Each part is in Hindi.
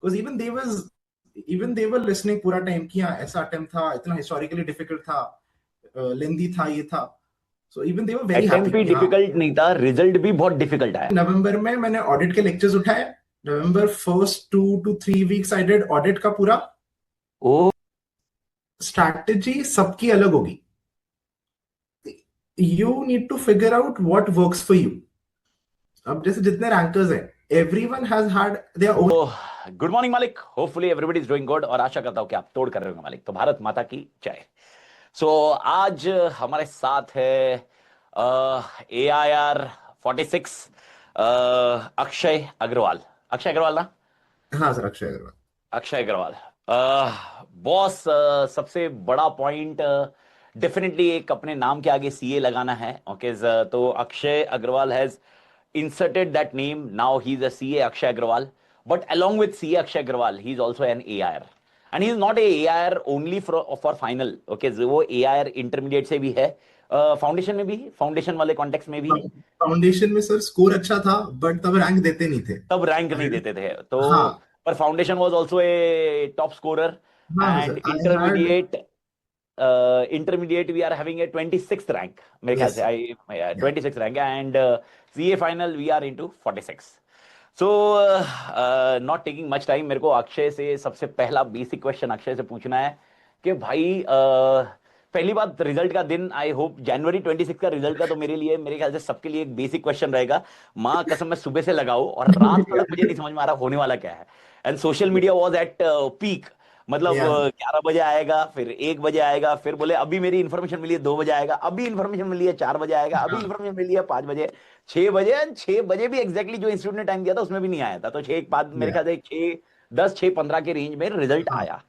Because even they were listening पूरा टाइम कि हाँ ऐसा अटेम्प्ट था, इतना हिस्टोरिकली डिफिकल्ट था, लेंदी था, ये था। So even they were very happy attempt भी कि हाँ। डिफिकल्ट नहीं था, रिजल्ट भी बहुत डिफिकल्ट आया। नवंबर में मैंने ऑडिट के लेक्चर्स उठाए। November first 2 to 3 weeks I did audit का पूरा। ओ, स्ट्रैटेजी सबकी अलग होगी। You need to figure out what works for you. अब जैसे जितने रैंकर्स हैं, everyone has had their own. Good morning मालिक, hopefully everybody is doing good, और आशा करता हूं कि आप तोड़ कर रहे होंगे मालिक। तो भारत माता की जय। सो आज हमारे साथ है AIR 46 अक्षय अग्रवाल। अक्षय अग्रवाल ना? हाँ सर, अक्षय अग्रवाल। अक्षय अग्रवाल बॉस, सबसे बड़ा पॉइंट डेफिनेटली एक अपने नाम के आगे CA लगाना है। ओके, तो Akshay Agarwal has inserted that name. Now he's a CA Akshay Agrawal. But along with CA Akshay Agrawal, he's also an AIR. And he's not a AIR only for final. Okay, so वो AIR intermediate से भी है, फाउंडेशन में भी, फाउंडेशन वाले कॉन्टेक्स्ट में भी। फाउंडेशन में सर स्कोर अच्छा था, बट तब रैंक देते नहीं थे। तब रैंक नहीं देते थे तो। हाँ। पर foundation was also a top scorer. हाँ and sir, I had. Intermediate we are having a 26th rank, मेरे ख्याल यस से। Sir. I 26th rank, and CA final we are into 46। So not taking much time, मेरे को अक्षय से सबसे पहला बेसिक क्वेश्चन अक्षय से पूछना है कि भाई, पहली बात, रिजल्ट का दिन, आई होप January 26 का रिजल्ट का, तो मेरे लिए, मेरे ख्याल से सबके लिए एक बेसिक क्वेश्चन रहेगा। माँ कसम, मैं सुबह से लगाऊं और रात तक मुझे नहीं समझ में आ रहा होने वाला क्या है। And social media was at peak. मतलब या 11 बजे आएगा, फिर 1 बजे आएगा, फिर बोले अभी मेरी इन्फॉर्मेशन मिली है 2 बजे आएगा, अभी इन्फॉर्मेशन मिली है 4 बजे आएगा, अभी हाँ। इन्फॉर्मेशन मिली है 5 बजे, 6 बजे। एंड 6 बजे भी एग्जैक्टली जो इंस्टीट्यूट ने टाइम दिया था उसमें भी नहीं आया था। तो 6 के बाद मेरे या ख्याल से 6:10 6:15 के रेंज में रिजल्ट हाँ। आया।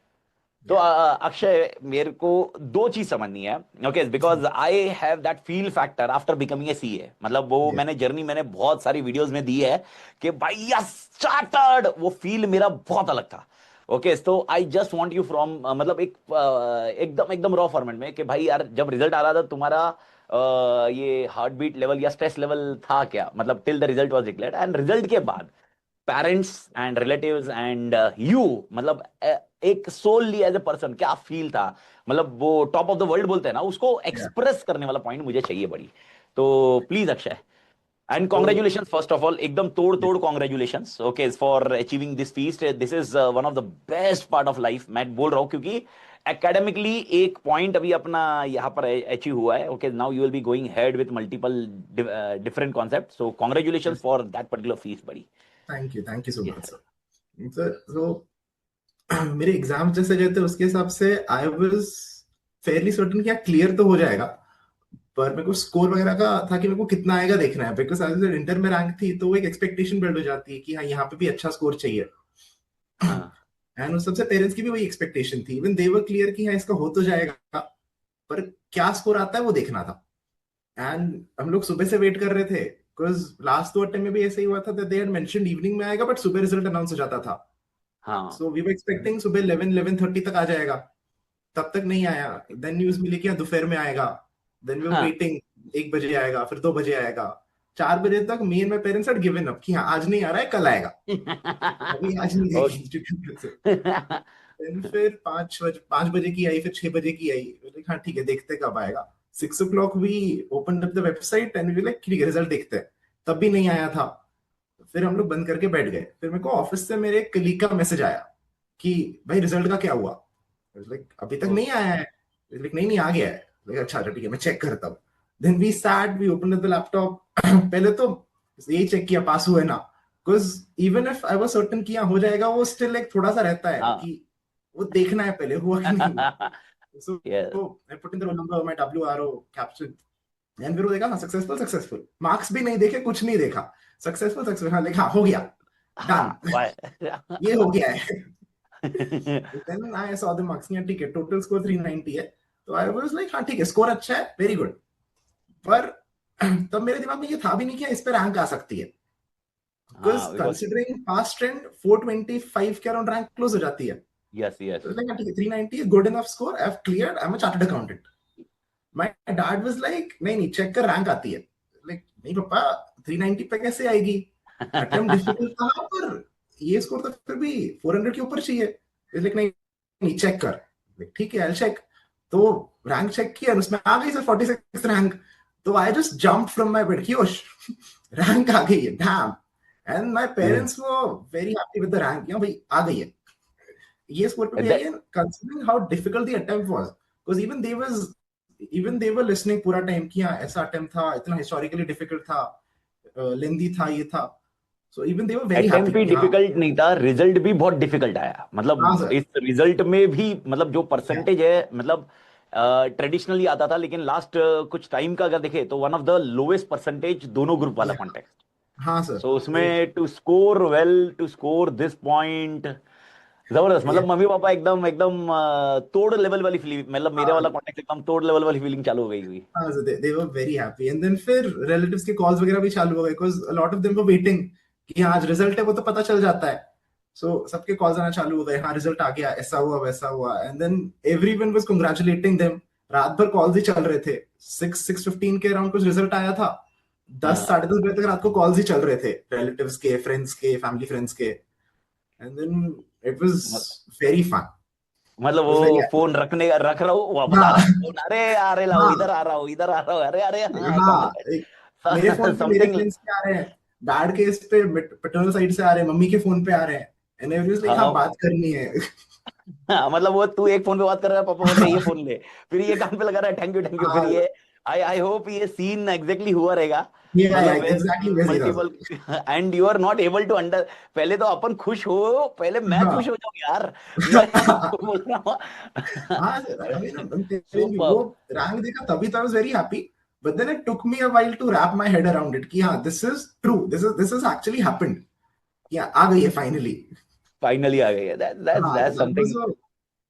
तो या अक्षय, मेरे को दो चीज समझनी है। Okay, because I have that fill factor after becoming a CA। मतलब वो या मैंने जर्नी, मैंने बहुत सारी वीडियोस में दी है कि भाई यस चार्टर्ड, वो फील मेरा बहुत अलग था। ओके, तो I just want you from, मतलब एक एकदम एकदम रॉ फॉर्मेट में, कि भाई यार जब रिजल्ट आ रहा था तुम्हारा, ये हार्ट बीट लेवल या स्ट्रेस लेवल था क्या, मतलब till the result was declared, and result के बाद parents and relatives and you, मतलब एक सोलली एज ए पर्सन क्या फील था। मतलब वो टॉप ऑफ द वर्ल्ड बोलते हैं ना, उसको या एक्सप्रेस करने वाला पॉइंट मुझे चाहिए बड़ी। तो प्लीज अक्षय, एंड तो कॉन्ग्रेचुलेशन फर्स्ट ऑफ ऑल, एकदम तोड़ तोड़ congratulation, okay, for achieving this feast. This is one of the best part of life, मैं बोल रहा हूँ, क्योंकि एकेडमिकली एक पॉइंट अभी अपना यहाँ पर अचीव हुआ है। Okay, now you will be going head with multiple different concept, so congratulation for that particular feast बड़ी। Thank you so yes much sir. Sir. Sir तो मेरे एग्जाम जैसे गए थे उसके हिसाब से आई वाज फेयरली सर्टेन कि क्लियर तो हो जाएगा। पर मेरे को स्कोर वगैरह का था कि मेरे को कितना आएगा देखना है, बिकॉज एज इंटर में रैंक थी तो वो एक एक्सपेक्टेशन बिल्ड हो जाती है कि हाँ यहाँ पे भी अच्छा स्कोर चाहिए। हाँ एंड उस सबसे पेरेंट्स की भी वही एक्सपेक्टेशन थी, इवन दे वर क्लियर कि हाँ इसका हो तो जाएगा, पर क्या स्कोर आता है वो देखना था। एंड हम लोग सुबह से वेट कर रहे थे, बिकॉज लास्ट दो अटेम्प्ट में भी ऐसे ही हुआ था, that they had mentioned evening में आएगा बट सुबह रिजल्ट अनाउंस हो जाता था। हाँ सो वी वर एक्सपेक्टिंग सुबह 11-11:30 तक आ जाएगा। तब तक नहीं आया। देन न्यूज मिली कि हाँ दोपहर में आएगा। देन वी वर हाँ। वेटिंग, 1 बजे आएगा, फिर 2 बजे आएगा। 4 बजे तक me and my parents had given up कि हाँ आज नहीं आ रहा है, कल आएगा। अभी आज नहीं देगी ओके। इंस्टीट्यूट से। देन फिर 5 बजे की आई, फिर 6 बजे की आई। बोले, हाँ ठीक है, देखते हैं कब आएगा। 6 o'clock we open up the website and we like ठीक है रिजल्ट देखते हैं। तब भी नहीं आया था। फिर हम लोग बंद करके बैठ गए। फिर मेरे को ऑफिस से मेरे कलीग का मैसेज आया कि भाई रिजल्ट का क्या हुआ। लाइक अभी तक नहीं आया है। लाइक नहीं नहीं आ गया है। लाइक अच्छा अच्छा ठीक है, मैं चेक करता हूँ। Then we sat, we open the laptop. पहले तो यही चेक किया पास हुआ है ना, because even if I was certain कि हाँ हो जाएगा, वो स्टिल एक थोड़ा सा रहता है हाँ। कि वो देखना है पहले हुआ कि नहीं हुआ। So yes. I put in the roll number, my WRO capture. And फिर वो देखा हाँ सक्सेसफुल सक्सेसफुल, मार्क्स भी नहीं देखे, कुछ नहीं देखा। सक्सेसफुल सक्सेसफुल, हाँ लिखा हो गया, डन। हाँ वाह। ये हो गया है। Then I saw the marks, ठीक है टोटल स्कोर 390 है। तो आई वाज लाइक हाँ ठीक है स्कोर अच्छा है, वेरी गुड। पर तब मेरे दिमाग में ये था भी नहीं कि इस पे रैंक आ सकती है, बिकॉज हाँ बिकॉज, कंसिडरिंग पास्ट ट्रेंड 425 के अराउंड रैंक क्लोज हो जाती है। Yes yes. तो लाइक ठीक है 390 is good enough score, I have cleared, I am a chartered accountant. My dad was like नहीं नहीं चेक कर रैंक आती है। लाइक नहीं पापा, 390 पे कैसे आएगी, अटेम्प्ट डिफिकल्ट था, पर ये स्कोर तो फिर भी 400 के ऊपर चाहिए। लाइक नहीं, नहीं चेक कर। ठीक है, आई चेक। तो रैंक चेक किया, उसमें आ गई सर 46 रैंक। तो I just jump from my bed कि ओश, रैंक आ गई है, dam. And my parents were very happy with the rank, भाई आ गई है, ये स्कोर पे भी आई है, considering how difficult the attempt was, because even they were listening पूरा टाइम कि हाँ ऐसा अटेम्प्ट था, इतना हिस्टोरिकली डिफिकल्ट था, लेंदी था, ये था। So even they were very attempt happy भी कि हाँ। डिफिकल्ट नहीं था, रिजल्ट भी बहुत डिफिकल्ट आया। हाँ मतलब सर। इस रिजल्ट में भी मतलब जो या परसेंटेज है, मतलब ट्रेडिशनली आता था, लेकिन लास्ट कुछ टाइम का अगर देखे तो one of the lowest percentage दोनों ग्रुप वाला या कॉन्टेक्ट। हाँ सर। सो तो उसमें to score well, to score this point, जबरदस्त। या मतलब मम्मी पापा एकदम एकदम तोड़ लेवल वाली फीलिंग, मतलब मेरे वाला हाँ कॉन्टेक्ट एकदम तोड़ लेवल वाली फीलिंग चालू हो गई हुई। हाँ, so they were very happy, and then फिर relatives के calls वगैरह भी चालू हो गए, because a lot of them were waiting कि हाँ आज रिजल्ट है, वो तो पता चल जाता है। सो सबके कॉल्स आना चालू हो गए, हाँ रिजल्ट आ गया, ऐसा हुआ वैसा हुआ, and then everyone was congratulating them. रात भर कॉल्स ही चल रहे थे, 6-6:15 के अराउंड कुछ रिजल्ट आया था। 10 हाँ, साढ़े 10 बजे तक रात को कॉल्स ही चल रहे थे, रिलेटिव्स के, फ्रेंड्स के, फैमिली फ्रेंड्स के। And then it was very fun, मतलब वाज वेरी। वो फोन रख रहा हूँ, वापस आ हाँ रहा है फोन, अरे अरे लाओ, हाँ इधर आ रहा हूँ, इधर आ रहा हूँ, अरे अरे हाँ हाँ, मेरे फोन कांग्रेस पे मेरे समथिंग। फ्रेंड्स के आ रहे हैं, डैड के इस पे पैटर्नल साइड से आ रहे हैं, मम्मी के फोन पे आ रहे हैं, एंड एवरीवन लाइक हाँ हाँ बात करनी है। हाँ, मतलब वो तू एक फोन पे बात कर रहा है, पापा बोल रहे हैं ये फोन ले, फिर ये काम पे लगा रहा है, थैंक यू, फिर हाँ, ये आई आई होप ये सीन एग्जैक्टली हुआ रहेगा। ये मतलब एग्जैक्टली वैसे ही था multiple and you are not able to under. पहले तो अपन खुश हो, पहले सर। मैं खुश हाँ हो जाऊं यार, मैं तो बोल रहा हाँ हूँ। Sir, I mean I am telling you, वो सुपर। रैंक देखा तभी तो I was very happy, but then it took me a while to wrap my head around it कि हाँ this is true, this is actually happened, या आ गई है फाइनली। फाइनली आ गई है, हाँ, that's that was something.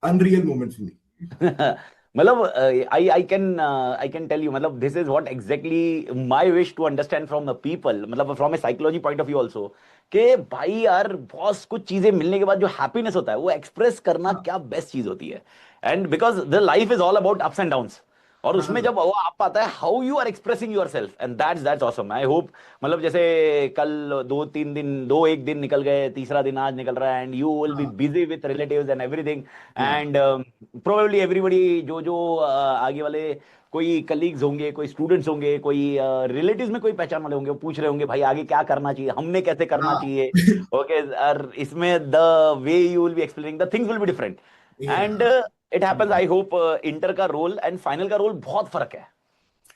A unreal moment for me. मतलब आई कैन टेल यू, मतलब this is what exactly my wish to understand from the people, मतलब from a psychology point of view also, कि भाई यार बहुत कुछ चीजें मिलने के बाद जो हैप्पीनेस होता है वो एक्सप्रेस करना हाँ क्या बेस्ट चीज होती है। And because the life is all about ups and downs, और हाँ उसमें सर। जब वो आप पाता है how you are expressing yourself, and that's awesome. I hope मतलब जैसे कल 2-3 दिन, दो एक दिन निकल गए, तीसरा दिन आज निकल रहा है, एंड यू विल बी हाँ busy with relatives and everything. या एंड प्रोबेबली एवरीबडी जो जो आगे वाले कोई कलीग्स होंगे, कोई स्टूडेंट्स होंगे, कोई रिलेटिव्स में कोई पहचान वाले होंगे, वो पूछ रहे होंगे भाई आगे क्या करना चाहिए, हमने कैसे करना हाँ चाहिए। ओके, और इसमें the way you will be explaining the things will be different. And या it happens, I hope inter का रोल एंड फाइनल का रोल बहुत फर्क है।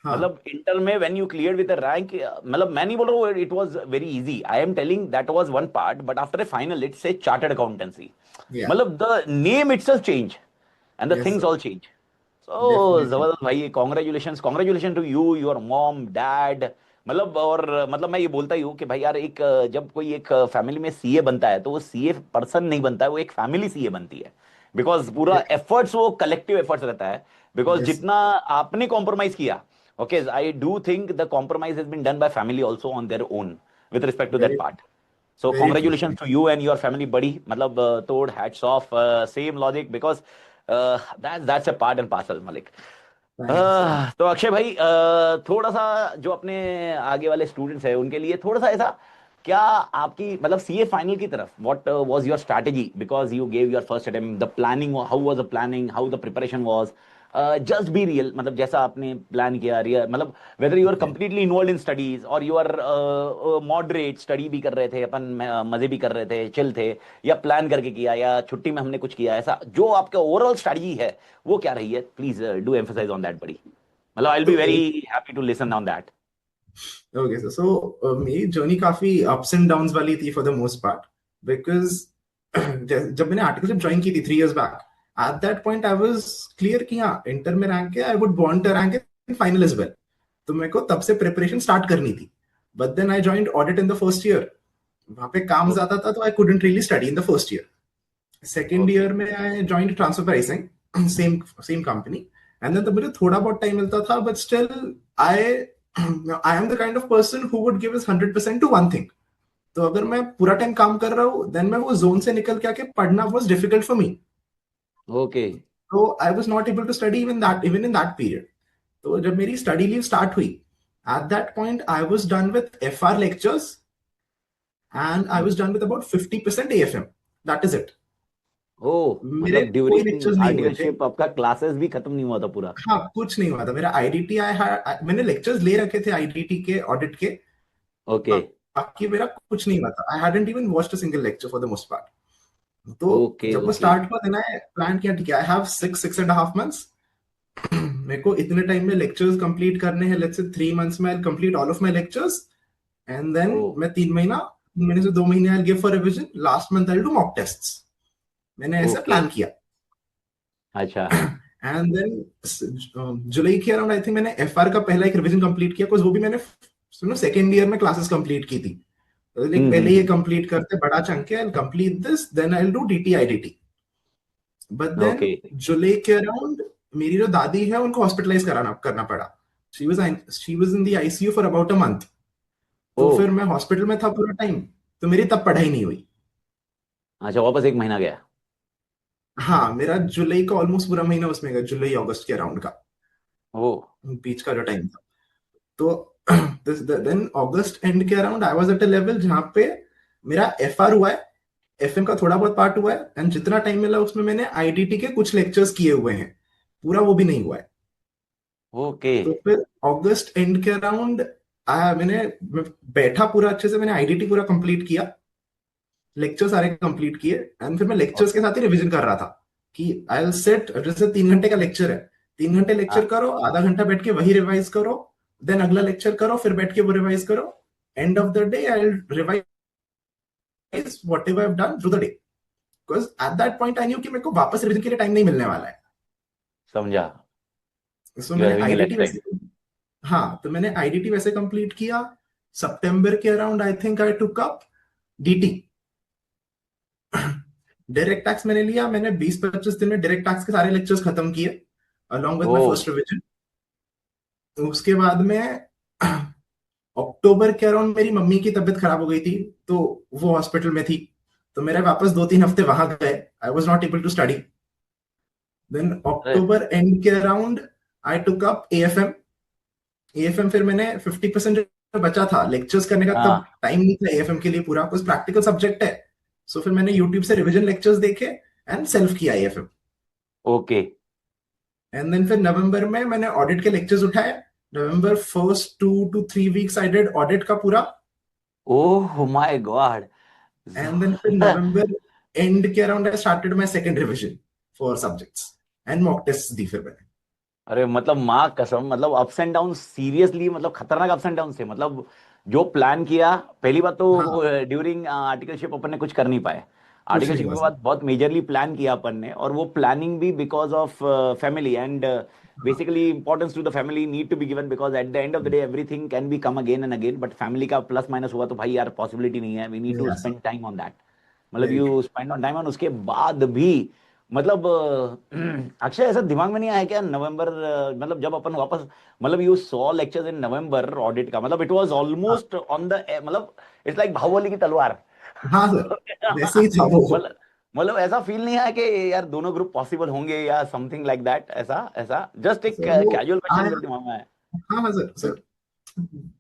हाँ मतलब इंटर में when you clear with rank, मतलब मैं नहीं बोल रहा हूँ it was very easy, I am telling that was one part, but after a final it's a chartered accountancy. या मतलब the name itself change and the yes things sir, all change. So definitely. जबरदस्त भाई, congratulation, congratulation to you, your mom dad. मतलब और मतलब मैं ये बोलता ही हूँ कि भाई यार एक जब कोई एक फैमिली में सीए बनता है तो वो सीए पर्सन नहीं बनता है, वो एक फैमिली सीए बनती है। बिकॉज पूरा एफर्ट्स वो कलेक्टिव एफर्ट्स रहता है। बिकॉज यस जितना आपने कॉम्प्रोमाइज किया, okay, I do think the compromise has been done by family also on their own with respect to that very part. So very true congratulation sir. To you and your family बड़ी, मतलब तोड़ hats off, same logic, because that's a part and parcel मलिक। Thank you sir. तो अक्षय भाई, थोड़ा सा जो अपने आगे वाले स्टूडेंट्स हैं उनके लिए थोड़ा सा ऐसा, क्या आपकी मतलब सीए फाइनल की तरफ what was your strategy, because you gave your first attempt, the planning, how was the planning, how the preparation was, just be real, मतलब जैसा आपने प्लान किया रियल, मतलब whether you are okay, completely involve in studies और यू आर मॉडरेट स्टडी भी कर रहे थे अपन, मजे भी कर रहे थे, चिल थे, या प्लान करके किया, या छुट्टी में हमने कुछ किया, ऐसा जो आपका ओवरऑल स्ट्रैटेजी है वो क्या रही है, please do emphasise on that बड़ी। मतलब आई विल तो be very happy to listen on that. Okay sir, so मेरी जर्नी काफी अप्स एंड डाउन्स वाली थी for the most part, because जब मैंने आर्टिकलशिप ज्वाइन की थी 3 years back, at that point I was clear कि हाँ इंटर में रैंक है, I would want to rank in final as well. तो मेरे को तब से प्रिपरेशन स्टार्ट करनी थी, but then I joined audit in the first year. वहां पे काम ज्यादा था, तो I couldn't really study in the first year. Second okay, year में I joined transfer pricing, same same company, and then तब मुझे थोड़ा बहुत टाइम मिलता था, but still I I am the kind of person who would give his 100% to one thing. तो अगर मैं पूरा टाइम काम कर रहा हूँ, देन मैं वो जोन से निकल के आके पढ़ना was difficult for me. Okay, तो I was not able to study even in that period. तो जब मेरी स्टडी लीव स्टार्ट हुई, at that point I was done with FR lectures and I was done with about 50% AFM. That is it. ओ मेरे मतलब कोई ड्यूरिंग लेक्चर्स नहीं हुए थे। आर्टिकलशिप आपका क्लासेस भी खत्म नहीं हुआ था पूरा? हाँ, कुछ नहीं हुआ था मेरा आईडीटी। मैंने लेक्चर्स ले रखे थे आईडीटी के ऑडिट के। ओके बाकी मेरा कुछ नहीं हुआ था। I hadn't even watched a single lecture for the most part. तो ओके जब वो ओके। स्टार्ट हुआ देन आई प्लान किया, ठीक है, आई हैव 6.5 months। मेरे को इतने टाइम में लेक्चर्स कंप्लीट करने हैं। लेट्स से 3 months में I complete all of my lectures, and then oh मैं 3 महीने से 2 महीने I give for revision. Last month I do mock tests. मैंने ऐसा ओके। प्लान किया। अच्छा। एंड देन जुलाई के अराउंड आई थिंक मैंने एफआर का पहला एक रिवीजन कंप्लीट किया, बिकॉज वो भी मैंने सुनो सेकेंड ईयर में क्लासेस कंप्लीट की थी। तो लाइक पहले ये हम्म। कंप्लीट करते, बड़ा चंक है, complete this, then I will do DT IDT. But then okay. जुलाई के अराउंड मेरी जो दादी है उनको हॉस्पिटलाइज कराना करना पड़ा। She was in the ICU for about a month. Oh तो फिर मैं हॉस्पिटल में था पूरा टाइम। तो मेरी तब पढ़ाई नहीं हुई। अच्छा, वापस एक महीना गया। हाँ, मेरा जुलाई का ऑलमोस्ट पूरा महीना उसमें गया, जुलाई अगस्त के अराउंड का, ओ बीच का जो टाइम था। तो देन अगस्त एंड के around I was at a level जहां पे मेरा एफआर हुआ है, एफएम का थोड़ा बहुत पार्ट हुआ है, एंड जितना टाइम मिला उसमें मैंने आईडीटी के कुछ लेक्चर्स किए हुए हैं। पूरा वो भी नहीं हुआ है। ओके। तो फिर अगस्त एंड के अराउंड मैं बैठा पूरा अच्छे से, मैंने आईडीटी पूरा कंप्लीट किया, लेक्चर सारे कंप्लीट किए, एंड फिर मैं लेक्चर्स के ओके। साथ ही रिवीजन कर रहा था कि आई विल सेट। जैसे 3 घंटे का लेक्चर है, 3 घंटे लेक्चर हाँ। करो, आधा घंटा बैठ के वही रिवाइज करो, देन अगला लेक्चर करो, फिर बैठ के वो रिवाइज करो। And of the day I will revise what ever I done through the day, because at that point I knew कि मेरे को वापस रिवीजन के लिए टाइम नहीं मिलने वाला है। समझा। सो यू आर मैंने having a less IDT time. वैसे, हाँ, तो मैंने आईडीटी वैसे कंप्लीट किया। सितंबर के around I think I took up DT. Direct tax मैंने लिया। मैंने 20-25 दिन में डायरेक्ट टैक्स के सारे लेक्चर्स खत्म किए along with oh my first revision. तो उसके बाद में अक्टूबर के अराउंड मेरी मम्मी की तबीयत खराब हो गई थी, तो वो हॉस्पिटल में थी। तो मेरे वापस 2-3 हफ्ते वहां गए। I was not able to study. Then अरे अक्टूबर एंड के around I took up AFM. AFM फिर मैंने 50% बचा था लेक्चर्स करने का, तब हाँ। टाइम नहीं था एएफएम के लिए पूरा, कुछ प्रैक्टिकल सब्जेक्ट है। सो फिर मैंने यूट्यूब से रिवीजन लेक्चर्स देखे एंड सेल्फ किया एएफएम। ओके। एंड देन फिर नवंबर में मैंने ऑडिट के लेक्चर्स उठाए। November first 2 to 3 weeks I did audit का पूरा। Oh my God. And then फिर नवंबर एंड के around I started my second revision for subjects, and mock test दी फिर मैंने। अरे मतलब माँ कसम, मतलब अप्स एंड डाउन सीरियसली, मतलब खतरनाक अप्स एंड डाउन थे। मतलब जो प्लान किया, पहली बात तो हाँ, ड्यूरिंग आर्टिकलशिप अपन ने कुछ कर नहीं पाए। कुछ नहीं आर्टिकलशिप हुआ के सर। बाद बहुत मेजरली प्लान किया अपन ने, और वो प्लानिंग भी बिकॉज ऑफ फैमिली एंड हाँ, basically importance to the family need to be given, because at the end of the day everything can be come again and again, but family का प्लस माइनस हुआ तो भाई यार पॉसिबिलिटी नहीं है, we need to yes, spend time on that. मतलब very true. You spend on time on, उसके बाद भी मतलब अक्षय ऐसा दिमाग में नहीं आया क्या नवंबर, मतलब जब अपन वापस, मतलब you saw lectures in November audit का, मतलब इट वाज हाँ, ऑलमोस्ट ऑन द, मतलब इट्स लाइक बाहुबली की तलवार। हाँ सर, वैसे ही था वो। मतलब मतलब ऐसा फील नहीं है कि यार दोनों ग्रुप पॉसिबल होंगे या समथिंग लाइक दैट, ऐसा ऐसा जस्ट एक सर वो कैजुअल क्वेश्चन आया। मेरे दिमाग में आया। हाँ, हाँ sir, sir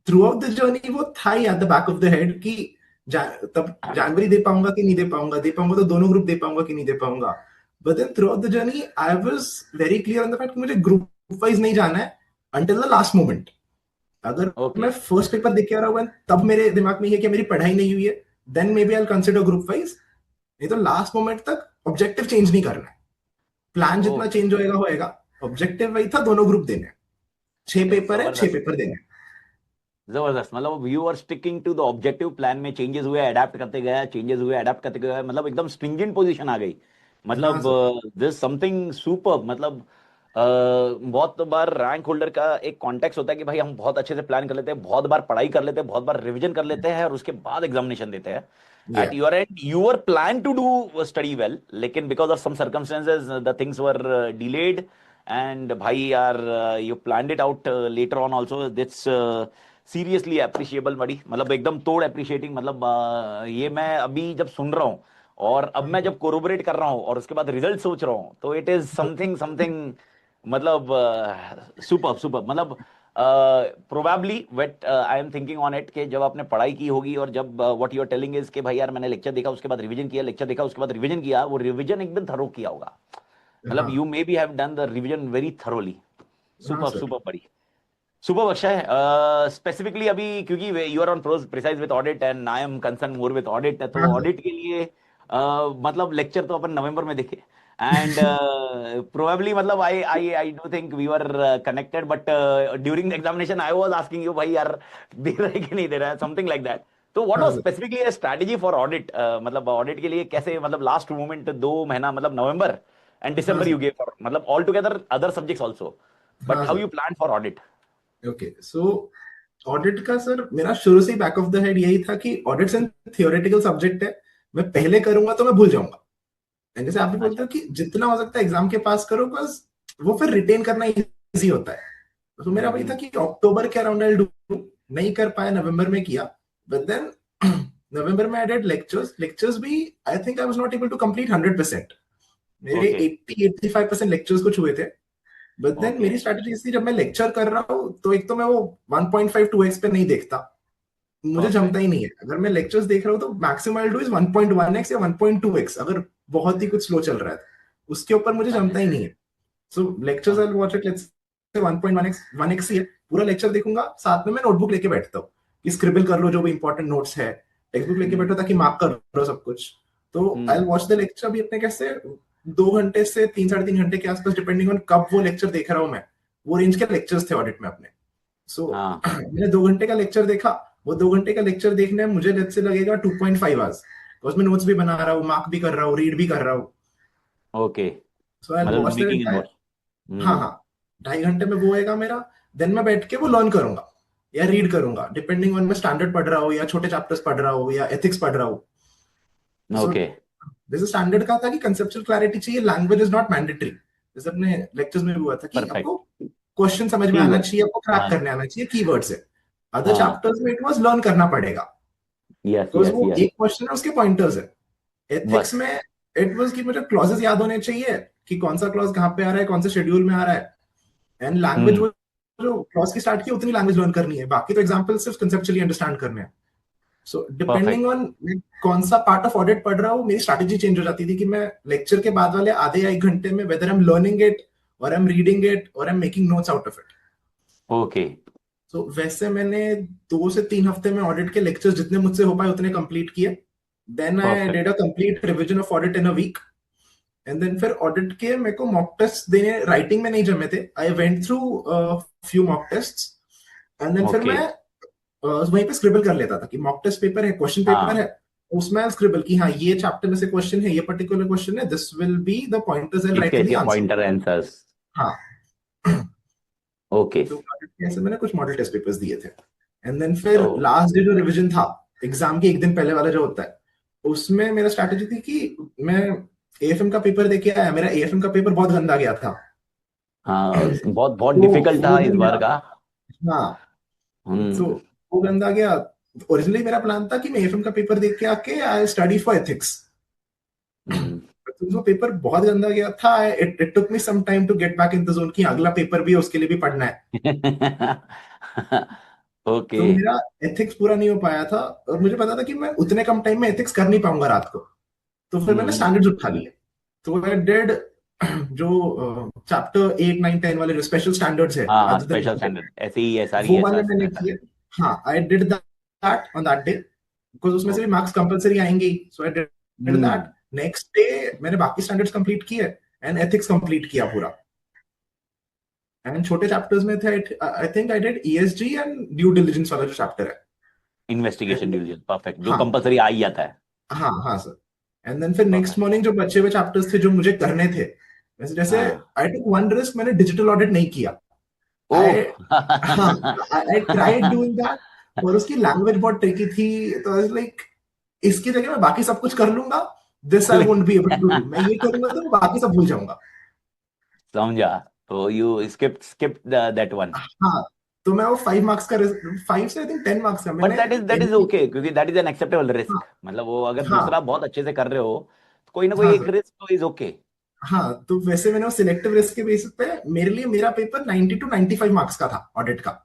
throughout the journey वो था ही at the back of the head कि तब जानवरी दे पाऊंगा कि नहीं दे पाऊंगा, दे पाऊंगा तो दोनों ग्रुप दे पाऊंगा कि नहीं दे पाऊंगा। But then throughout the journey I was very clear on the fact कि मुझे ग्रुप वाइज नहीं जाना है अंटिल द लास्ट मोमेंट। अगर ओके। मैं फर्स्ट पेपर देख के आ रहा हूँ तब मेरे दिमाग में ये है कि मेरी पढ़ाई नहीं हुई है, then maybe I consider group wise. नहीं तो लास्ट मोमेंट तक ऑब्जेक्टिव चेंज नहीं करना है। प्लान ओ जितना चेंज होएगा होएगा, ऑब्जेक्टिव वही था, दोनों ग्रुप देने हैं। 6 पेपर है, छह जबरदस्त। पेपर देने हैं। जबरदस्त, मतलब you are sticking to the objective plan में, चेंजेस हुए अडेप्ट करते गए, चेंजेस हुए अडेप्ट करते गए, मतलब एकदम स्ट्रिंजेंट पोजीशन आ गई। हाँ मतलब सर। This something super. मतलब बहुत बार रैंक होल्डर का एक कॉन्टेक्स्ट होता है कि भाई हम बहुत अच्छे से प्लान कर लेते हैं, बहुत बार पढ़ाई कर लेते हैं, बहुत बार रिवीजन कर लेते हैं, और उसके बाद एग्जामिनेशन देते हैं। एट या your end you are plan to do study well, लेकिन because of some circumstances the things were delayed, and भाई यार you plan it out later on also, that's seriously appreciable बड़ी, मतलब एकदम तोड़ अप्रिशिएटिंग। मतलब ये मैं अभी जब सुन रहा हूँ, और अब मैं जब कोरोबरेट कर रहा हूँ, और उसके बाद रिजल्ट सोच रहा हूँ, तो इट इज समथिंग समथिंग, मतलब सुपर सुपर। मतलब probably but I am thinking on it कि जब आपने पढ़ाई की होगी और जब what you are telling is कि भाई यार मैंने लेक्चर देखा उसके बाद रिवीजन किया, लेक्चर देखा उसके बाद रिवीजन किया, वो रिवीजन एकदम थरो किया होगा। मतलब हाँ you maybe have done the revision very thoroughly. हाँ सुपर सर। सुपर बड़ी सुपर अक्षय। स्पेसिफिकली अभी क्योंकि you are on precise with audit and I am concern more with audit, तो हाँ सर। ऑडिट के लिए मतलब लेक्चर तो अपन नवंबर में देखे एंड प्रोबेबली मतलब I do think we were connected but during the examination I was asking you भाई यार दे रहा है कि नहीं दे रहा है, समथिंग लाइक दैट। तो व्हाट हाँ was sir. Specifically strategy for audit, मतलब ऑडिट के लिए कैसे, मतलब लास्ट मोमेंट 2 महीना मतलब नवंबर एंड हाँ December you sir. Gave for मतलब all together other subjects also, but हाँ how sir. You plan for audit? Okay so audit का सर मेरा शुरू से ही बैक ऑफ द हेड यही था कि ऑडिट से थियोरेटिकल सब्जेक्ट है, मैं पहले करूंगा तो मैं भूल जाऊंगा। And जैसे आप भी बोलते अच्छा। हो कि जितना हो सकता है एग्जाम के पास करो, बस वो फिर रिटेन करना इजी होता है। तो मेरा वही था हम्म। कि अक्टूबर के अराउंड आई डू, नहीं कर पाया, नवंबर में किया। बट देन नवंबर में आई डिड लेक्चर्स, लेक्चर्स भी I think I was not able to complete 100%। मेरे ओके 80-85% लेक्चर्स कुछ हुए थे। बट देन ओके मेरी स्ट्रेटेजी थी, जब मैं लेक्चर कर रहा हूँ तो एक तो मैं वो 1.5-2x पे नहीं देखता, मुझे जमता परफेक्ट। ही नहीं है। अगर मैं लेक्चर्स देख रहा हूँ तो maximum I do is 1.1x या 1.2x, अगर बहुत ही कुछ स्लो चल रहा है तो उसके ऊपर मुझे जमता ही अंडरस्टूड। नहीं है। So lectures I watch it, let's say 1.1x, 1x ही है। पूरा लेक्चर देखूंगा, साथ में मैं नोटबुक लेके बैठता हूँ कि स्क्रिबल कर लो जो भी इंपॉर्टेंट नोट्स है, टेक्स्ट बुक लेके बैठो हम्म ताकि मार्क कर लो सब कुछ। तो आई हम्म। वॉच द लेक्चर भी अपने कैसे 2 घंटे से 3-3.5 घंटे के आसपास, डिपेंडिंग ऑन कब वो लेक्चर देख रहा हूँ मैं। वो रेंज के लेक्चर्स थे ऑडिट में अपने। सो हाँ मैंने 2 घंटे का लेक्चर देखा। वो 2 घंटे का लेक्चर देखने में मुझे लेट्स से लगेगा 2.5 आवर्स। उसमें नोट्स भी बना रहा हूँ, मार्क भी कर रहा हूँ, रीड भी कर रहा हूँ। ओके। सो आई मतलब watch the making in entire. Notes. हाँ हम्म। हाँ, 2.5 घंटे में वो होएगा मेरा। देन मैं बैठ के वो लर्न करूंगा या रीड करूंगा, डिपेंडिंग ऑन मैं स्टैंडर्ड पढ़ रहा हूँ या छोटे चैप्टर्स पढ़ रहा हूँ या एथिक्स पढ़ रहा हूँ। So okay. जैसे स्टैंडर्ड का था कि कंसेप्चुअल क्लैरिटी चाहिए, लैंग्वेज इज नॉट मैंडेटरी। जैसे अपने लेक्चर्स में भी हुआ था कि आपको परफेक्ट। क्वेश्चन समझ में आना कीवर्ड्स। चाहिए, आपको क्रैक हाँ करने आना चाहिए कीवर्ड से। अदर हाँ। चैप्टर्स में इट वाज लर्न करना पड़ेगा, यस बिकॉज यस वो यस। एक क्वेश्चन है उसके पॉइंटर्स है। एथिक्स बस। में इट वाज कि मुझे क्लॉजेस याद होने चाहिए कि कौन सा क्लॉज कहाँ पे आ रहा है, कौन से शेड्यूल में आ रहा है। एंड लैंग्वेज, हम्म। वो जो क्लॉज की स्टार्ट की उतनी लैंग्वेज लर्न करनी है, बाकी तो एग्जांपल सिर्फ कंसेप्चुअली अंडरस्टैंड करने हैं। So depending perfect. ऑन कौन सा पार्ट ऑफ ऑडिट पढ़ रहा हूँ, मेरी स्ट्रैटेजी चेंज हो जाती थी कि मैं लेक्चर के बाद वाले आधे या 1 घंटे में whether I am learning it और आई एम रीडिंग इट और I am making notes out of it. Okay. तो वैसे मैंने 2 से 3 हफ्ते में ऑडिट के लेक्चर्स जितने मुझसे हो पाए उतने कंप्लीट किए। Then I perfect. Did a complete revision of audit in a week. And then फिर ऑडिट के मेरे को मॉक टेस्ट देने राइटिंग में नहीं जमे थे, I went through few mock test. And then फिर ओके। मैं वहीं पे स्क्रिबल कर लेता था कि मॉक टेस्ट पेपर है, क्वेश्चन पेपर है, हाँ उसमें स्क्रिबल की हाँ ये चैप्टर में से क्वेश्चन है, ये पर्टिकुलर क्वेश्चन है, this will be the pointers I right इसके फॉर द इसके आंसर। Pointer answers. हाँ। ओके। तो audit के ऐसे मैंने कुछ मॉडल टेस्ट पेपर्स दिए थे। एंड देन ओ फिर लास्ट डे जो रिवीजन था, एग्जाम के एक दिन पहले वाला जो होता है, उसमें मेरा स्ट्रैटेजी थी कि मैं एएफएम का पेपर देके आया, मेरा एएफएम का पेपर बहुत गंदा गया था। हाँ बहुत बहुत तो डिफिकल्ट वो था इस दिन बार मेरा, का। हाँ, तो हम्म वो गंदा गया। ओरिजिनली मेरा प्लान था कि मैं एएफएम का पेपर देख के आके I study for ethics. Hmm. तो वो पेपर बहुत गंदा गया था। It took me some time to get back in the zone कि अगला पेपर भी है, उसके लिए भी पढ़ना है। ओके। तो मेरा एथिक्स पूरा नहीं हो पाया था, और मुझे पता था कि मैं उतने कम टाइम में एथिक्स कर नहीं पाऊंगा रात को। तो फिर मैंने हम्म। स्टैंडर्ड्स उठा लिए। तो आई डिड जो चैप्टर 8, 9, 10 वाले जो स्पेशल स्टैंडर्ड्स है हाँ हाँ other than special audit, standard ऐसे ही एस आर ई वो एस वाले आर मैंने ऐसा। किए। हाँ, I did that on that day, because उसमें से भी ओके। मार्क्स कंपलसरी आएंगे, so I did that. Hmm. Next day मैंने बाकी स्टैंडर्ड्स कंप्लीट किए एंड एथिक्स कंप्लीट किया पूरा। एंड छोटे चैप्टर्स में थे, I think I did ESG and due diligence वाला जो चैप्टर है। इन्वेस्टिगेशन And डिवीजन परफेक्ट जो हाँ कंपलसरी आ ही जाता है। हाँ हाँ सर। एंड देन फिर नेक्स्ट परफेक्ट। मॉर्निंग जो बचे हुए चैप्टर्स थे जो मुझे करने थे, वैसे जैसे हाँ। आई टुक वन रिस्क, मैंने डिजिटल ऑडिट नहीं किया। आई, ओह। हाँ, आई ट्राइड डूइंग दैट, और उसकी लैंग्वेज बहुत ट्रिकी थी। तो आई लाइक, इसकी जगह मैं बाकी सब कुछ कर लूंगा, this I won't be able to do, मैं ये करूंगा तो मैं बाकी सब भूल जाऊंगा। समझा। तो यू स्किप दैट वन। हाँ, तो मैं वो 5 मार्क्स का, 5 से आई थिंक 10 मार्क्स का बट मैंने दैट इज ओके क्योंकि दैट इज एन एक्सेप्टेबल हाँ रिस्क, मतलब वो अगर हाँ दूसरा बहुत अच्छे से कर रहे हो तो कोई ना कोई हाँ एक सर। रिस्क तो इज ओके। हाँ, तो वैसे मैंने वो सिलेक्टिव रिस्क के बेसिस पे, मेरे लिए मेरा पेपर 90 टू 95 मार्क्स का था ऑडिट का।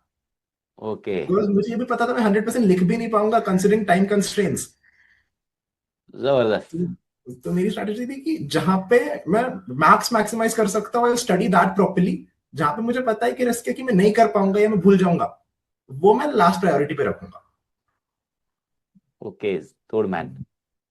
ओके। बिकॉज मुझे ये भी पता था मैं 100% लिख भी नहीं पाऊंगा कंसिडरिंग टाइम कंस्ट्रेंट्स। जबरदस्त। तो मेरी स्ट्रेटेजी थी कि जहां पे मैं मार्क्स मैक्सिमाइज कर सकता हूँ, स्टडी दैट प्रॉपर्ली, जहां पे मुझे पता है कि रिस्क है कि मैं नहीं कर पाऊंगा या मैं भूल जाऊंगा, वो मैं लास्ट प्रायोरिटी पे रखूंगा। ओके, तोड़ मैन।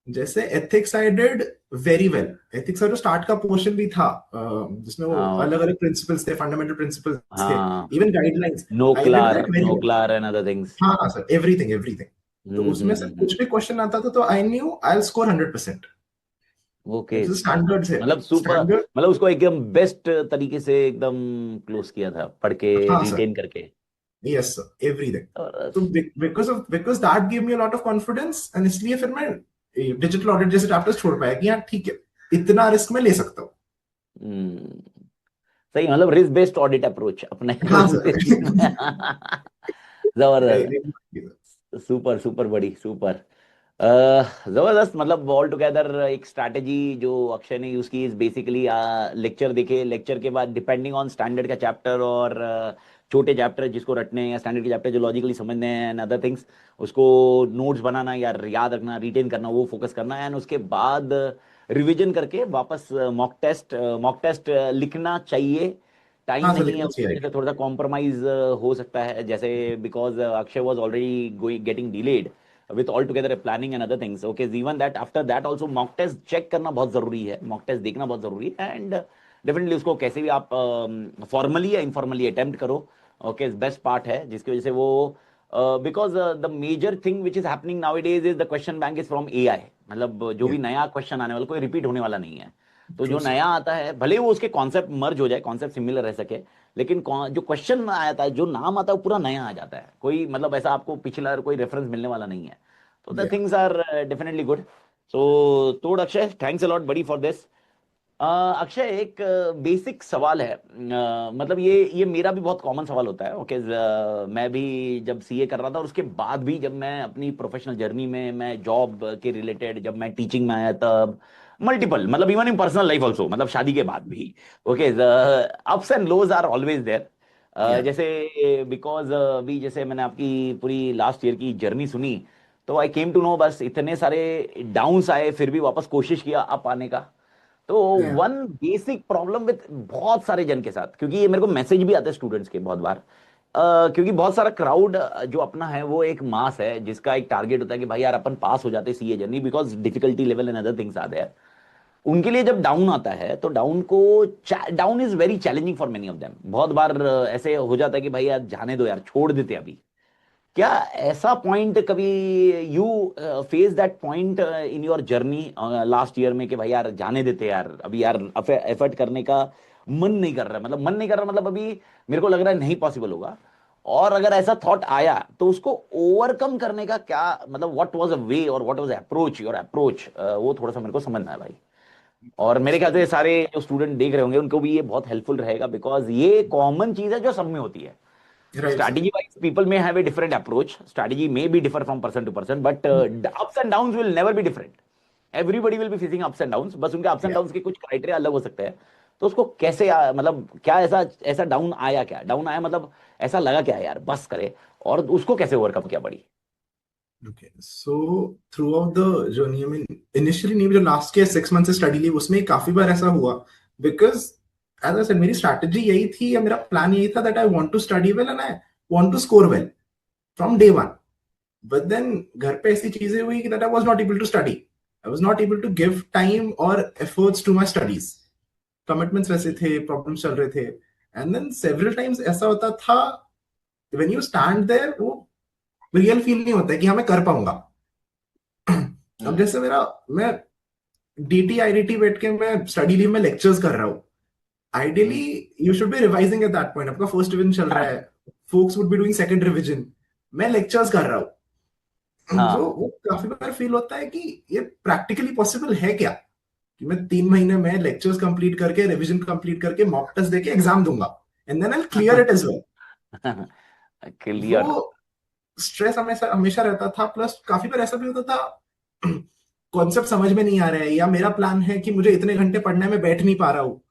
जैसे ethics I did very well. Ethics का जो स्टार्ट का पोर्शन भी था, जिसमें वो हाँ अलग अलग प्रिंसिपल्स थे, फंडामेंटल प्रिंसिपल्स थे, हाँ। Even guidelines, I did NOCLAR that very well. NOCLAR and other things. हाँ हाँ सर, एवरीथिंग एवरीथिंग। तो उसमें से कुछ भी क्वेश्चन आता था तो I knew I score 100%। Okay. Standard है। मतलब सुपर, स्टैंडर्ड। मतलब उसको एकदम बेस्ट तरीके से एकदम क्लोज किया था पढ़ के, हाँ सर। रिटेन करके। Yes sir, everything. और तो because that give me a lot of confidence, and इसलिए फिर मैं डिजिटल ऑडिट जैसे चैप्टर्स छोड़ पाया कि हाँ ठीक है, इतना रिस्क मैं ले सकता हूँ। हम्म, सही, मतलब रिस्क बेस्ड ऑडिट अप्रोच अपने। हाँ सर। जबरदस्त। सुपर सुपर बड़ी सुपर। जबरदस्त, मतलब ऑल टुगेदर एक स्ट्रैटेजी जो अक्षय ने यूज की इज बेसिकली लेक्चर देखे, लेक्चर के बाद डिपेंडिंग ऑन स्टैंडर्ड का चैप्टर और छोटे चैप्टर जिसको रटने हैं या स्टैंडर्ड के चैप्टर जो लॉजिकली समझने हैं एंड अदर थिंग्स, उसको नोट्स बनाना या याद रखना, रिटेन करना, वो फोकस करना है, एंड उसके बाद रिवीजन करके वापस मॉक टेस्ट लिखना चाहिए। टाइम हाँ सर, नहीं है लिखना उसकी चाहिए। वजह से थोड़ा सा कॉम्प्रोमाइज हो सकता है, जैसे because Akshay was already going getting delayed with altogether a planning and other things. Okay, even that after that also mock test check करना बहुत जरूरी है, mock test देखना बहुत जरूरी है, एंड डेफिनेटली उसको कैसे भी आप फॉर्मली या इनफॉर्मली अटेम्प्ट करो। ओके, बेस्ट पार्ट है जिसकी वजह से वो, because the major thing which is happening nowadays is the question bank is from AI. मतलब जो भी नया क्वेश्चन आने वाला कोई रिपीट होने वाला नहीं है। तो ट्रू जो सर। नया आता है भले ही वो उसके कॉन्सेप्ट मर्ज हो जाए, कॉन्सेप्ट सिमिलर रह सके, लेकिन जो क्वेश्चन आता है, जो नाम आता है, वो पूरा नया आ जाता है। कोई मतलब ऐसा आपको पिछला कोई रेफरेंस मिलने वाला नहीं है। तो द या थिंग्स आर डेफिनेटली गुड। सो तोड़ अक्षय, थैंक्स अ लॉट बड़ी फॉर दिस। अक्षय, एक बेसिक सवाल है, मतलब ये मेरा भी बहुत कॉमन सवाल होता है। ओके, मैं भी जब सीए कर रहा था और उसके बाद भी जब मैं अपनी प्रोफेशनल जर्नी में, मैं जॉब के रिलेटेड जब मैं टीचिंग में आया तब मल्टीपल, मतलब even in personal life also, मतलब शादी के बाद भी, okay, ups and lows are always there. या जैसे बिकॉज अभी जैसे मैंने आपकी पूरी लास्ट ईयर की जर्नी सुनी, तो आई केम टू नो बस इतने सारे डाउन्स आए, फिर भी वापस कोशिश किया अप आने का। तो या वन बेसिक प्रॉब्लम विद बहुत सारे जन के साथ, क्योंकि ये मेरे को मैसेज भी आते हैं स्टूडेंट्स के बहुत बार, क्योंकि बहुत सारा क्राउड जो अपना है वो एक मास है जिसका एक टारगेट होता है कि भाई यार अपन पास हो जाते CA journey, because difficulty level and other things are there. उनके लिए जब डाउन आता है तो down is very challenging for many of them. बहुत बार ऐसे हो जाता है कि भाई यार जाने दो यार, छोड़ देते अभी। क्या ऐसा पॉइंट कभी you face that point in your journey last year में कि भाई यार जाने देते यार, अभी यार एफर्ट करने का मन नहीं कर रहा, मतलब मन नहीं कर रहा, मतलब अभी मेरे को लग रहा है नहीं पॉसिबल होगा। और अगर ऐसा थॉट आया तो उसको ओवरकम करने का क्या, मतलब व्हाट वाज अ वे और what was approach, your approach, वो थोड़ा सा मेरे को समझना है भाई। और मेरे ख्याल सो से सारे जो स्टूडेंट देख रहे होंगे उनको भी ये बहुत हेल्पफुल रहेगा, बिकॉज ये कॉमन चीज है जो सब में होती है। Right sir. Strategy wise, people may have a different approach. Strategy may be differ from person to person, but the ups and downs will never be different. Everybody will be facing ups and downs. बस उनके ups and या downs के कुछ क्राइटेरिया अलग हो सकते हैं। तो उसको कैसे मतलब क्या ऐसा ऐसा डाउन आया, क्या डाउन आया, मतलब ऐसा लगा क्या यार बस करे, और उसको कैसे ओवरकम किया पड़ी। Okay, so through out the journey, I mean initially नहीं, जो लास्ट के 6 मंथ से स्टडी ली उसमें काफी बार ऐसा हुआ। बिकॉज एज आई सेड, मेरी स्ट्रैटेजी यही थी या मेरा प्लान यही था that I want to study well and I want to score well from day one. But then घर पे ऐसी चीजें हुई कि that I was not able to study, I was not able to give time और efforts to my studies. Commitments वैसे थे, प्रॉब्लम्स चल रहे थे, एंड देन सेवरल टाइम्स ऐसा होता था, व्हेन यू स्टैंड देयर वो रियल फील नहीं होता है कि हाँ मैं कर पाऊंगा। अब हम्म। जैसे मैं डीटी आईडीटी बैठ के मैं स्टडी लीव में लेक्चर्स कर रहा हूँ। Ideally hmm. You should be revising at that point, आपका फर्स्ट रिवीजन चल रहा है, folks would be doing second revision, मैं लेक्चर्स कर रहा हूँ। तो हाँ। वो काफी बार फील होता है कि ये प्रैक्टिकली पॉसिबल है क्या, कि मैं 3 महीने में लेक्चर्स कंप्लीट करके, रिवीजन कंप्लीट करके, मॉक टेस्ट देके एग्जाम दूंगा and then I clear it as well. वो क्लियर। स्ट्रेस हमेशा हमेशा रहता था, प्लस काफी बार ऐसा भी होता था कॉन्सेप्ट समझ में नहीं आ रहा है, या मेरा प्लान है कि मुझे इतने घंटे पढ़ना है, मैं बैठ नहीं पा रहा हूँ,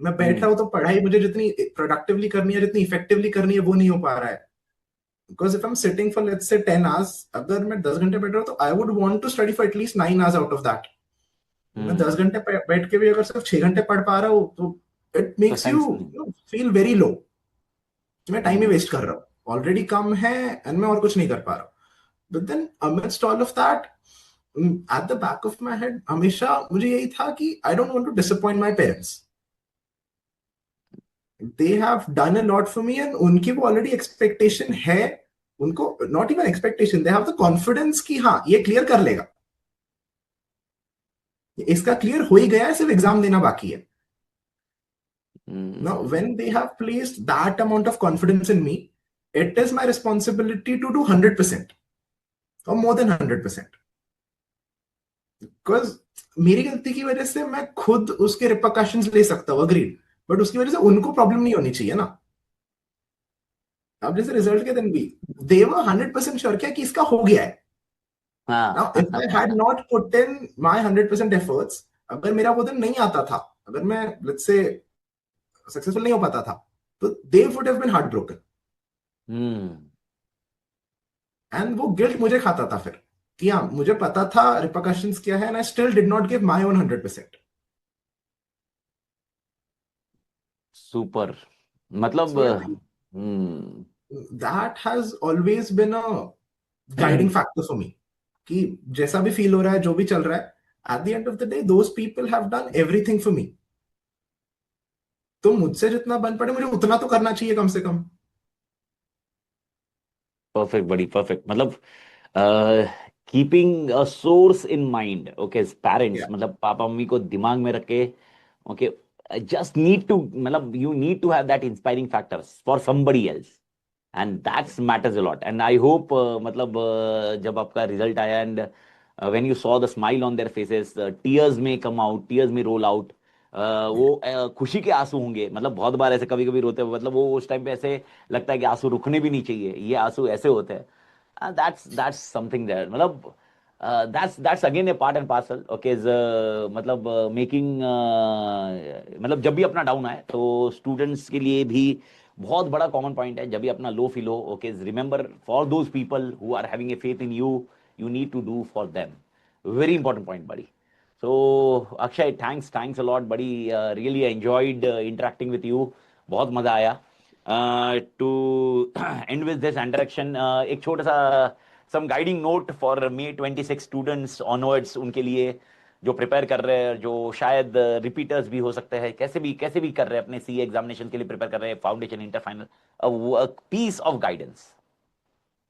मैं बैठ रहा हम्म हूँ तो पढ़ाई मुझे जितनी प्रोडक्टिवली करनी है, जितनी इफेक्टिवली करनी है, वो नहीं हो पा रहा है। Because if I am sitting for let's say 10 hours, अगर मैं 10 घंटे बैठ रहा हूँ तो I would want to study for at least 9 hours out of that. मैं हम्म 10 घंटे बैठ के भी अगर सिर्फ 6 घंटे पढ़ पा रहा हूँ तो इट तो मेक्स सेंस नहीं। यू फील वेरी लो, कि मैं टाइम ही हम्म वेस्ट कर रहा हूँ, ऑलरेडी कम है एंड मैं और कुछ नहीं कर पा रहा हूँ। But then amidst all of that, at the back of my head हमेशा मुझे यही था कि I don't want to disappoint my parents. They have done a lot for me and उनकी वो ऑलरेडी एक्सपेक्टेशन है, उनको not even expectation, they have the confidence कि हाँ ये क्लियर कर लेगा, इसका क्लियर हो ही गया है, सिर्फ एग्जाम देना बाकी है। Now, hmm when they have placed that amount of confidence in me, it is my responsibility to do 100% or more than 100%. Because मेरी गलती की वजह से मैं खुद उसके रिpercussions ले सकता हूँ, अग्रीड, बट उसकी वजह से उनको प्रॉब्लम नहीं होनी चाहिए ना। अब जैसे रिजल्ट के दिन भी दे वर 100% श्योर किया कि इसका हो गया है। हाँ now if I had not put in my 100% efforts, अगर मेरा वो दिन नहीं आता था, अगर मैं लेट्स से सक्सेसफुल नहीं हो पाता था, तो they would have been heartbroken. Hmm and वो गिल्ट मुझे खाता था फिर, कि हाँ मुझे पता था रिpercussions क्या है, and I still did not give my own 100%। Super. मतलब so I think hmm that has always been a guiding factor for me, कि जैसा भी फील हो रहा है, जो भी चल रहा है, eight the end of the day those people have done everything for me. तो मुझसे जितना बन पड़े मुझे उतना तो करना चाहिए कम से कम। परफेक्ट बड़ी परफेक्ट। मतलब keeping a source in mind, okay parents या मतलब पापा मम्मी को दिमाग में रख के, ओके जस्ट नीड टू मतलब you need to have that inspiring factors for somebody else and that's matters a lot and I hope मतलब जब आपका रिजल्ट आया and when you saw the smile on their faces, tears में कम आउट, टीयर्स में रोल आउट, वो खुशी के आंसू होंगे। मतलब बहुत बार ऐसे कभी कभी रोते हुए मतलब वो उस टाइम पे ऐसे लगता है कि आंसू रुकने भी नहीं चाहिए, ये आंसू ऐसे होते हैं। दैट्स समथिंग दैट मतलब that's again a part and parcel, okay is मतलब मेकिंग मतलब जब भी अपना डाउन आए तो स्टूडेंट्स के लिए भी बहुत बड़ा कॉमन पॉइंट है, जब भी अपना लो फील हो, okay remember for those people who are having a faith in you, you need to do for them. Very important point बड़ी। So, Akshay, thanks a lot, buddy. Really enjoyed interacting with you. बहुत मजा आया। To end with this interaction, एक छोटा सा some guiding note for May 26 students onwards, उनके लिए जो प्रिपेयर कर रहे हैं, जो शायद रिपीटर्स भी हो सकते हैं, कैसे भी कर रहे हैं अपने सी एग्जामिनेशन के लिए प्रिपेयर कर रहे हैं, foundation inter final, a piece of guidance.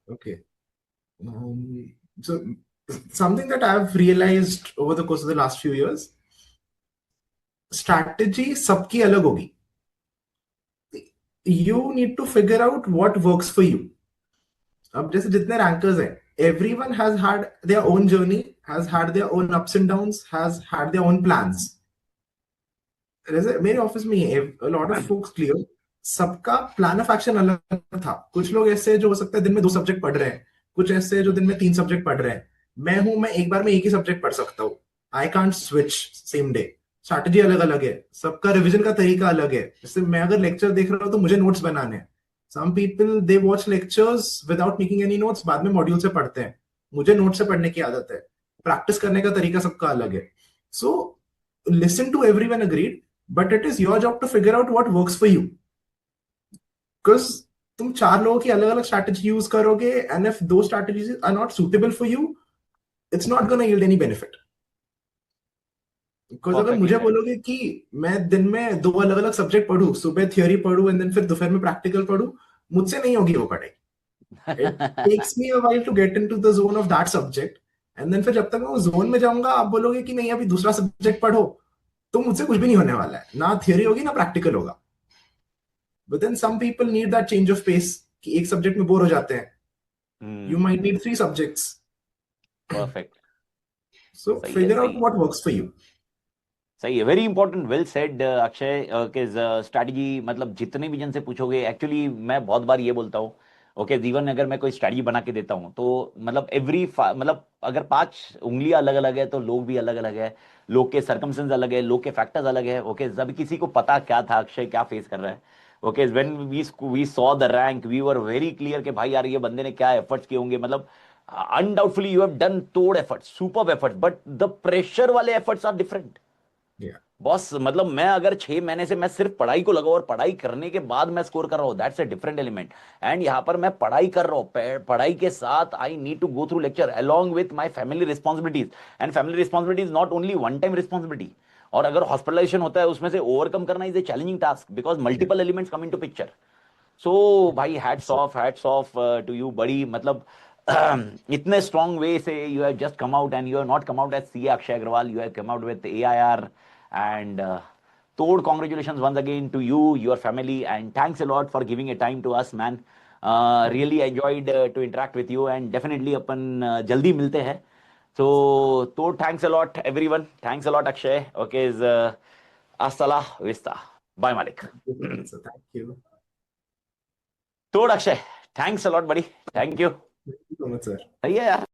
Okay, so something that I've realized over the course of the last few years, strategy सबकी अलग होगी। You need to figure out what works for you. अब जैसे जितने रैंकर्स हैं, everyone has had their own journey, has had their own ups and downs, has had their own plans। जैसे मेरे ऑफिस में ही a lot of folks clear, सबका प्लान ऑफ एक्शन अलग था। कुछ लोग ऐसे जो हो सकता है दिन में 2 सब्जेक्ट पढ़ रहे हैं, कुछ ऐसे जो दिन में 3 सब्जेक्ट पढ़ रहे हैं। मैं हूं, मैं एक बार में एक ही सब्जेक्ट पढ़ सकता हूँ, I can't switch same day. Strategy अलग अलग है, सबका रिवीजन का तरीका अलग है। जैसे मैं अगर लेक्चर देख रहा हूँ तो मुझे नोट्स बनाने हैं। Some people they watch lectures without making any notes, बाद में मॉड्यूल से पढ़ते हैं। मुझे नोट से पढ़ने की आदत है। प्रैक्टिस करने का तरीका सबका अलग है। So listen to everyone, agreed, but it is your job to figure out what works for you. Because तुम 4 लोगों की अलग अलग स्ट्रैटेजी यूज करोगे, एंड इफ दो strategies are not suitable for you, it's not gonna yield any benefit. Because अगर Perfectly मुझे said. बोलोगे कि मैं दिन में 2 अलग अलग सब्जेक्ट पढ़ूं, सुबह थियोरी पढ़ूं एंड देन फिर दोपहर में प्रैक्टिकल पढ़ूं, मुझसे नहीं होगी वो पढ़ाई। It takes me a while to get into the zone of that subject, and then फिर जब तक मैं उस जोन में जाऊंगा, आप बोलोगे कि नहीं अभी दूसरा सब्जेक्ट पढ़ो, तो मुझसे कुछ भी नहीं होने वाला है, ना थियोरी होगी ना प्रैक्टिकल होगा। But then some people need that change of pace, कि एक सब्जेक्ट में बोर हो जाते हैं, you might hmm need 3 subjects। Perfect. So सही है figure सही out है what works for you। सही है। Very important, well said Akshay. के स्ट्रैटेजी मतलब जितने भी जन से पूछोगे, एक्चुअली मैं बहुत बार ये बोलता हूँ, ओके इवन अगर मैं कोई स्ट्रेटजी बना के देता हूँ तो मतलब मतलब अगर 5 उंगलियां अलग अलग है तो लोग भी अलग अलग है, लोग के सर्कमस्टेंस अलग है, लोग के फैक्टर्स अलग है। ओके जब किसी को पता क्या था अक्षय क्या फेस कर रहा है, okay when we saw the rank we were very clear कि भाई यार ये बंदे ने क्या एफर्ट्स किए होंगे, मतलब अनडाउटफुली यू हैव डन तोड़ efforts, super efforts, but the pressure वाले efforts are different. Yeah. Boss मतलब मैं अगर 6 महीने से मैं सिर्फ पढ़ाई को लगा और पढ़ाई करने के बाद मैं स्कोर कर रहा हूँ, that's a different element. And यहाँ पर मैं पढ़ाई कर रहा हूँ, पढ़ाई के साथ I need to go through lecture along with my family responsibilities. And family responsibilities not only one time responsibility, और अगर हॉस्पिटलाइजेशन होता है उसमें से ओवरकम करना is a challenging task because Yeah. Multiple elements come into picture. So भाई हैट्स ऑफ टू यू बड़ी, मतलब इतने स्ट्रॉन्ग वे से you have just come out, and you have not come out as C Akshay Agarwal, you have come out with AIR। and Tod, congratulations once again to you, your family, and thanks a lot for giving a time to us, man. Really enjoyed to interact with you, and definitely अपन जल्दी मिलते हैं। So Tod, thanks a lot everyone, thanks a lot Akshay, okay is hasta la vista, bye Malik। Thank you so much, sir. Thank you. Tod Akshay, thanks a lot buddy, thank you। Thank you so much, sir. सही है यार।